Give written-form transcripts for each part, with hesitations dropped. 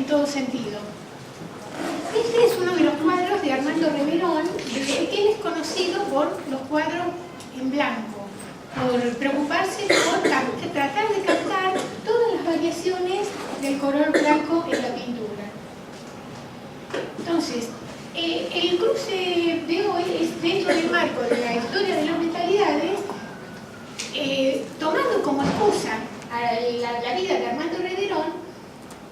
en todo sentido. Este es uno de los cuadros de Armando Reverón, que él es conocido por los cuadros en blanco, por preocuparse por tratar de captar todas las variaciones del color blanco en la pintura. Entonces, el cruce de hoy es dentro del marco de la historia de las mentalidades, tomando como excusa a la vida de Armando Reverón.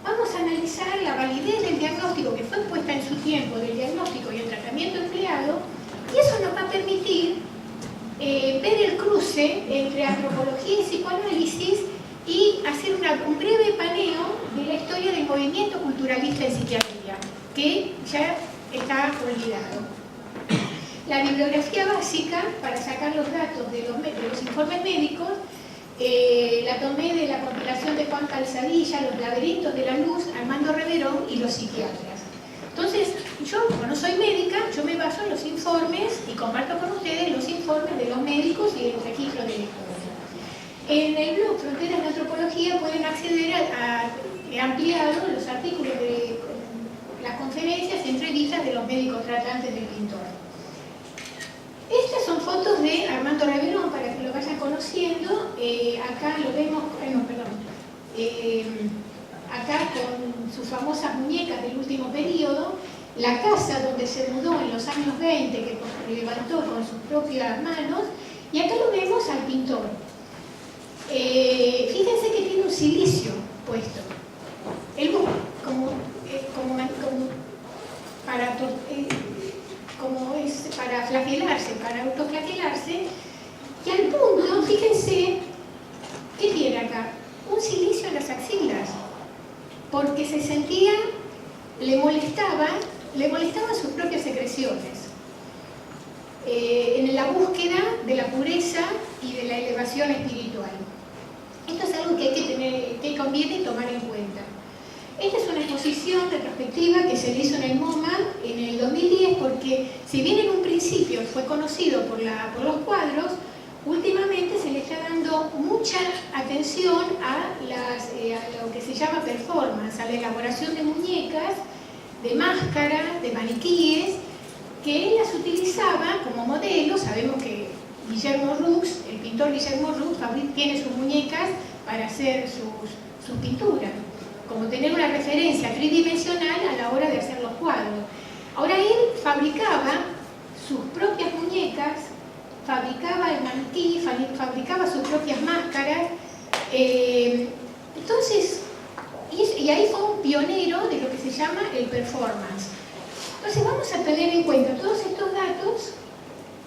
Vamos a analizar la validez del diagnóstico que fue puesta en su tiempo, del diagnóstico y el tratamiento empleado, y eso nos va a permitir ver el cruce entre antropología y psicoanálisis y hacer un breve paneo de la historia del movimiento culturalista en psiquiatría, que ya está olvidado. La bibliografía básica para sacar los datos de los informes médicos la tomé de la compilación de Juan Calzadilla, Los laberintos de la luz, Armando Reverón y los psiquiatras. Entonces, yo, como no soy médica, yo me baso en los informes y comparto con ustedes los informes de los médicos y el registro de la historia. En el blog Fronteras de Antropología pueden acceder a ampliado los artículos de las conferencias y entrevistas de los médicos tratantes del pintor. Estas son fotos de Armando Reverón para que lo vayan conociendo. Acá lo vemos, acá con sus famosas muñecas del último periodo, la casa donde se mudó en los años 20, que levantó con sus propias manos, y acá lo vemos al pintor. Fíjense que tiene un cilicio puesto. Él para flagelarse, para autoflagelarse, y al punto, fíjense, ¿qué tiene acá? Un cilicio en las axilas, porque se sentía, le molestaban sus propias secreciones, en la búsqueda de la pureza y de la elevación espiritual. Esto es algo que conviene tomar en cuenta. Esta es una exposición retrospectiva que se hizo en el MoMA en el 2010, porque si bien en un principio fue conocido por los cuadros, últimamente se le está dando mucha atención a lo que se llama performance, a la elaboración de muñecas, de máscaras, de maniquíes, que él las utilizaba como modelo. Sabemos que Guillermo Rux, el pintor Guillermo Rux, tiene sus muñecas para hacer sus pinturas, como tener una referencia tridimensional a la hora de hacer los cuadros. Ahora él fabricaba sus propias muñecas, fabricaba el maniquí, fabricaba sus propias máscaras. Entonces, y ahí fue un pionero de lo que se llama el performance. Entonces vamos a tener en cuenta todos estos datos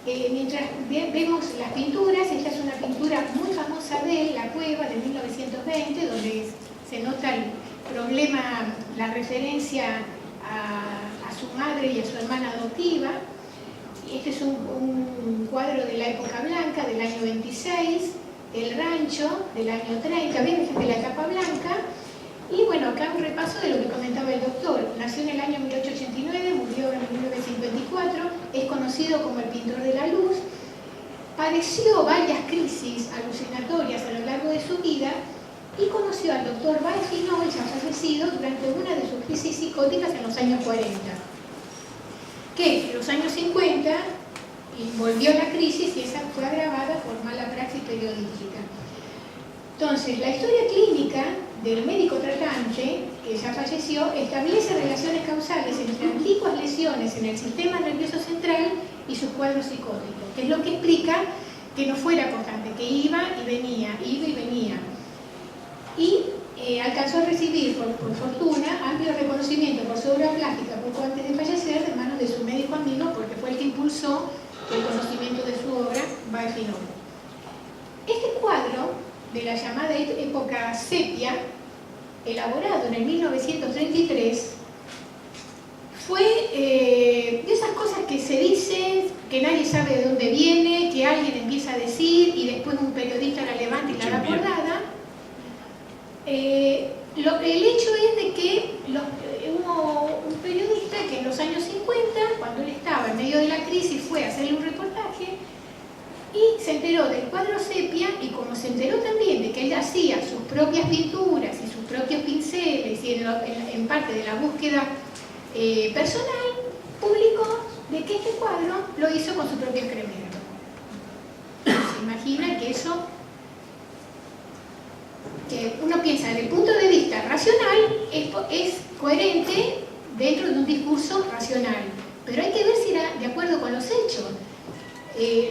mientras vemos las pinturas. Esta es una pintura muy famosa de él, La Cueva, de 1920, donde se nota el problema, la referencia a su madre y a su hermana adoptiva. Este es un cuadro de la época blanca, del año 26, El Rancho, del año 30, ven, esta es la capa blanca. Y bueno, acá un repaso de lo que comentaba el doctor. Nació en el año 1889, murió en 1954, es conocido como el pintor de la luz. Padeció varias crisis alucinatorias a lo largo de su vida y conoció al doctor Baefinoy, ya fallecido, durante una de sus crisis psicóticas en los años 40. Que en los años 50 volvió la crisis y esa fue agravada por mala praxis periodística. Entonces, la historia clínica del médico tratante, que ya falleció, establece relaciones causales entre antiguas lesiones en el sistema nervioso central y sus cuadros psicóticos, que es lo que explica que no fuera constante, que iba y venía. Y alcanzó a recibir, por fortuna, amplio reconocimiento por su obra plástica poco antes de fallecer de manos de su médico amigo, porque fue el que impulsó el conocimiento de su obra, Baefinoy. Este cuadro, de la llamada época sepia, elaborado en el 1933, fue de esas cosas que se dicen, que nadie sabe de dónde viene, que alguien empieza a decir y después un periodista la levanta y la da por dada. El hecho es de que hubo un periodista que en los años 50, cuando él estaba en medio de la crisis, fue a hacerle un reportaje y se enteró del cuadro sepia, y como se enteró también de que él hacía sus propias pinturas y sus propios pinceles decir, en parte de la búsqueda personal, publicó de que este cuadro lo hizo con su propio excremento. Se imagina que eso, que uno piensa desde el punto de vista racional, es coherente dentro de un discurso racional, pero hay que ver si era de acuerdo con los hechos.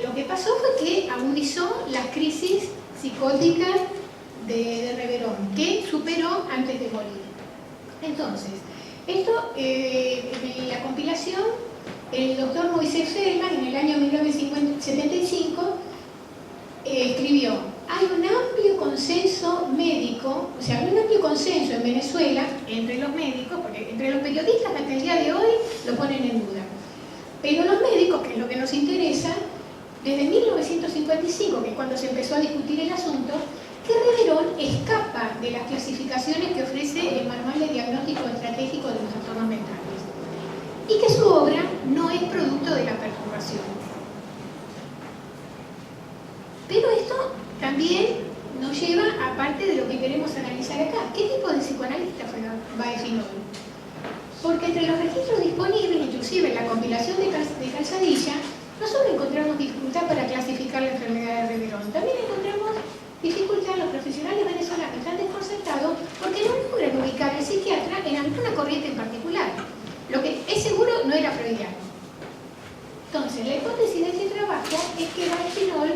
Lo que pasó fue que agudizó las crisis psicóticas de Reverón, que superó antes de morir. Entonces, esto, en la compilación, el doctor Moisés Feldman, en el año 1975, escribió: hay un amplio consenso médico, o sea, hay un amplio consenso en Venezuela entre los médicos, porque entre los periodistas hasta el día de hoy lo ponen en duda. Pero los médicos, que es lo que nos interesa, desde 1955, que es cuando se empezó a discutir el asunto, que Reverón escapa de las clasificaciones que ofrece el Manual de Diagnóstico Estratégico de los Trastornos Mentales y que su obra no es producto de la perturbación. Pero esto también nos lleva a parte de lo que queremos analizar acá. ¿Qué tipo de psicoanalista fue Baefinol? Porque entre los registros disponibles, inclusive en la compilación de Calzadilla, no solo encontramos dificultad para clasificar la enfermedad de Reverón, también encontramos dificultad. Los profesionales venezolanos están desconcertados porque no logran ubicar al psiquiatra en alguna corriente en particular. Lo que es seguro no era freudiano. Entonces, la hipótesis de este trabajo es que Baefinol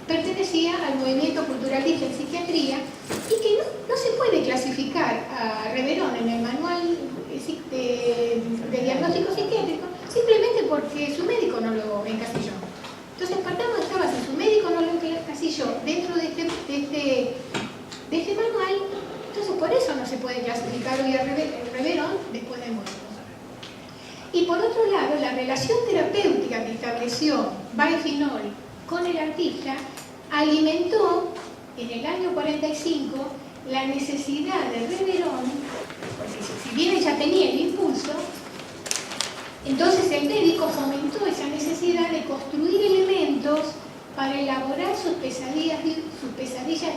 pertenecía al movimiento culturalista en psiquiatría y que no se puede clasificar a Reverón en el manual de diagnóstico psiquiátrico simplemente porque su médico no lo encasilló. Entonces, partamos de esta base: su médico no lo encasilló dentro de este manual, entonces por eso no se puede clasificar hoy a Reverón después de muerto. Y por otro lado, la relación terapéutica que estableció Baefinol con el artista alimentó en el año 45 la necesidad de Reverón, porque si bien ella tenía el impulso, entonces el médico fomentó esa necesidad de construir elementos para elaborar sus pesadillas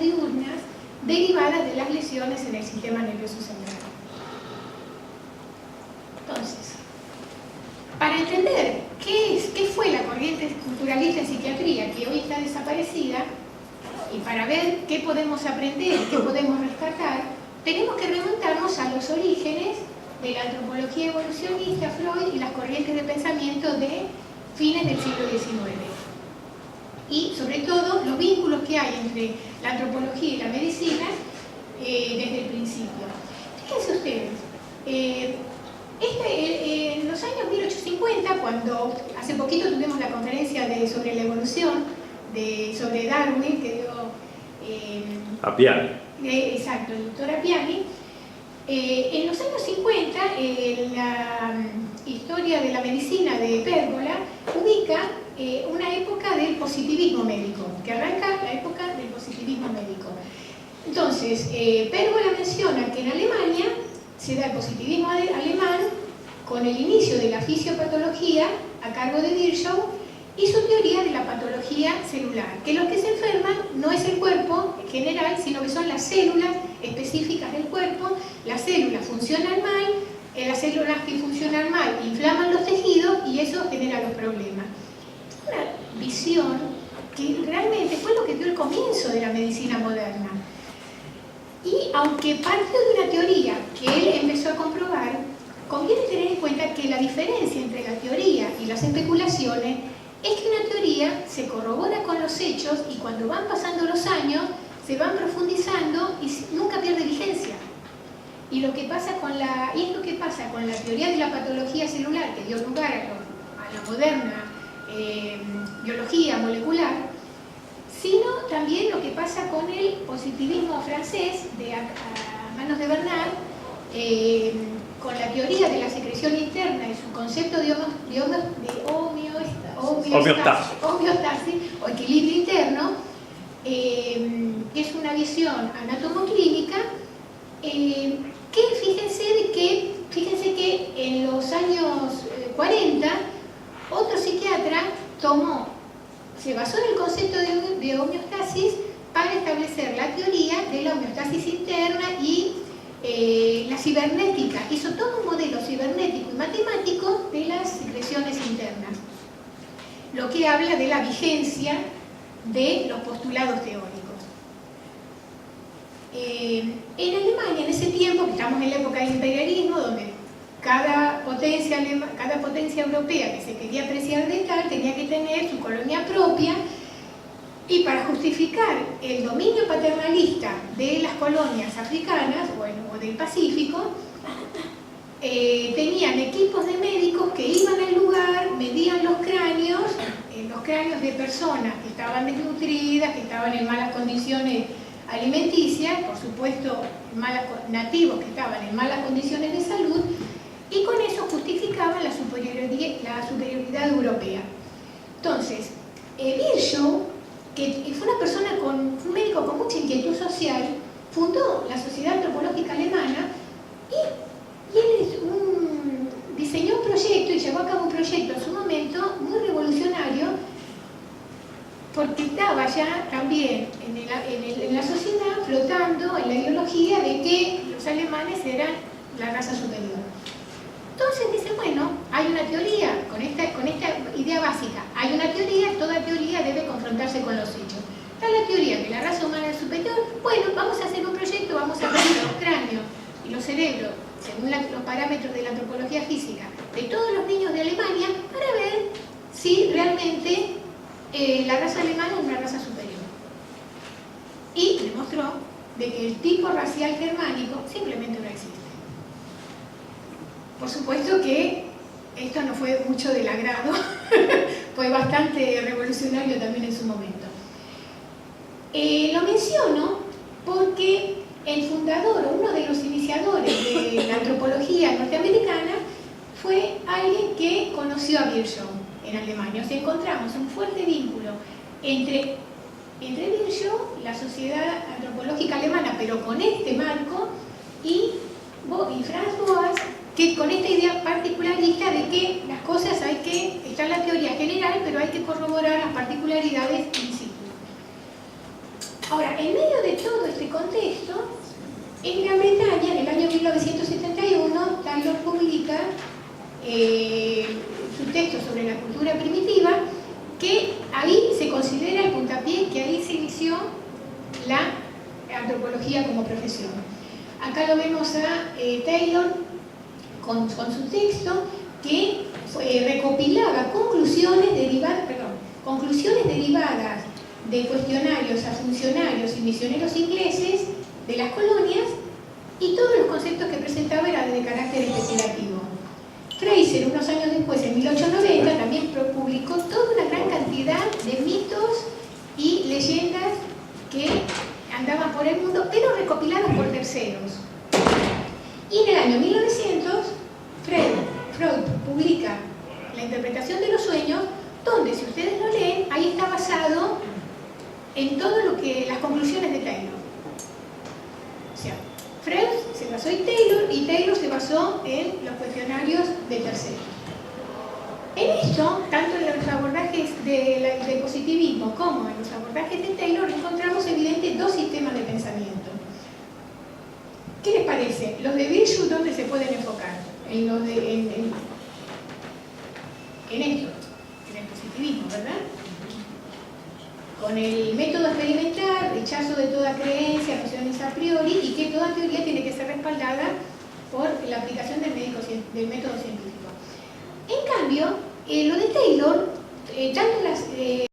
diurnas derivadas de las lesiones en el sistema nervioso central. Entonces, para entender qué fue la corriente culturalista en psiquiatría, que hoy está desaparecida, y para ver qué podemos aprender, qué podemos rescatar, tenemos que remontarnos a los orígenes de la antropología evolucionista, Freud y las corrientes de pensamiento de fines del siglo XIX. Y sobre todo los vínculos que hay entre la antropología y la medicina desde el principio. Fíjense ustedes, en los años 1850, cuando hace poquito tuvimos la conferencia sobre la evolución, sobre Darwin, que dio Appiani. Exacto, el doctor Appiani. En los años 50, la historia de la medicina de Pérgola ubica una época del positivismo médico, que arranca la época del positivismo médico. Entonces, Pérgola menciona que en Alemania se da el positivismo alemán con el inicio de la fisiopatología a cargo de Virchow y su teoría de la patología celular, que los que se enferman no es el cuerpo en general, sino que son las células específicas del cuerpo. Las células funcionan mal, las células que funcionan mal inflaman los tejidos y eso genera los problemas. Una visión que realmente fue lo que dio el comienzo de la medicina moderna. Y aunque partió de una teoría que él empezó a comprobar, conviene tener en cuenta que la diferencia entre la teoría y las especulaciones es que una teoría se corrobora con los hechos y cuando van pasando los años se van profundizando y nunca pierde vigencia. Y lo que pasa con la teoría de la patología celular, que dio lugar a la moderna biología molecular, sino también lo que pasa con el positivismo francés a manos de Bernard, con la teoría de la secreción interna y su concepto de homeostasis o equilibrio interno, que es una visión anatomoclínica, que fíjense que en los años 40 otro psiquiatra se basó en el concepto de homeostasis para establecer la teoría de la homeostasis interna y cibernética, hizo todo un modelo cibernético y matemático de las secreciones internas, lo que habla de la vigencia de los postulados teóricos. En Alemania, en ese tiempo, que estamos en la época del imperialismo, donde cada potencia europea que se quería apreciar de tal tenía que tener su colonia propia, y para justificar el dominio paternalista de las colonias africanas o del Pacífico, tenían equipos de médicos que iban al lugar, medían los cráneos de personas que estaban desnutridas, que estaban en malas condiciones alimenticias, por supuesto nativos que estaban en malas condiciones de salud, y con eso justificaban la superioridad europea. Entonces, Virchow, que fue un médico con mucha inquietud social, fundó la Sociedad Antropológica Alemana y él diseñó un proyecto y llevó a cabo un proyecto en su momento muy revolucionario, porque estaba ya también en la sociedad flotando en la ideología de que los alemanes eran la raza superior. Entonces dice, bueno, hay una teoría, con esta idea básica, hay una teoría, toda teoría debe confrontarse con los hechos. Está la teoría que la raza humana es superior, bueno, vamos a hacer un proyecto, vamos a medir los cráneos y los cerebros, según los parámetros de la antropología física, de todos los niños de Alemania, para ver si realmente la raza alemana es una raza superior. Y demostró de que el tipo racial germánico simplemente no existe. Por supuesto que esto no fue mucho del agrado, fue bastante revolucionario también en su momento. Lo menciono porque el fundador, uno de los iniciadores de la antropología norteamericana, fue alguien que conoció a Virchow en Alemania. O sea, encontramos un fuerte vínculo entre Virchow, la Sociedad Antropológica Alemana, pero con este marco, y Franz Boas, que con esta idea particularista de que las cosas está la teoría general, pero hay que corroborar las particularidades in situ. Ahora, en medio de todo este contexto, en Gran Bretaña, en el año 1971, Taylor publica su texto sobre la cultura primitiva, que ahí se considera el puntapié, que ahí se inició la antropología como profesión. Acá lo vemos a Taylor con su texto, que recopilaba conclusiones derivadas de cuestionarios a funcionarios y misioneros ingleses de las colonias, y todos los conceptos que presentaba eran de carácter especulativo. Fraser, unos años después, en 1890, también publicó toda una gran cantidad de mitos y leyendas que andaban por el mundo, pero recopiladas por terceros. Y en el año 1900, Freud publica La interpretación de los sueños, donde, si ustedes lo leen, ahí está basado en todo las conclusiones de Taylor. O sea, Freud se basó en Taylor y Taylor se basó en los cuestionarios de terceros. En esto, tanto en los abordajes del positivismo como en los abordajes de Taylor, encontramos evidentes dos sistemas de pensamiento. ¿Qué les parece? Los de Virchow, ¿dónde se pueden enfocar? En esto, en el positivismo, ¿verdad? Con el método experimental, rechazo de toda creencia, nociones a priori, y que toda teoría tiene que ser respaldada por la aplicación del método científico. En cambio, lo de Taylor, tanto las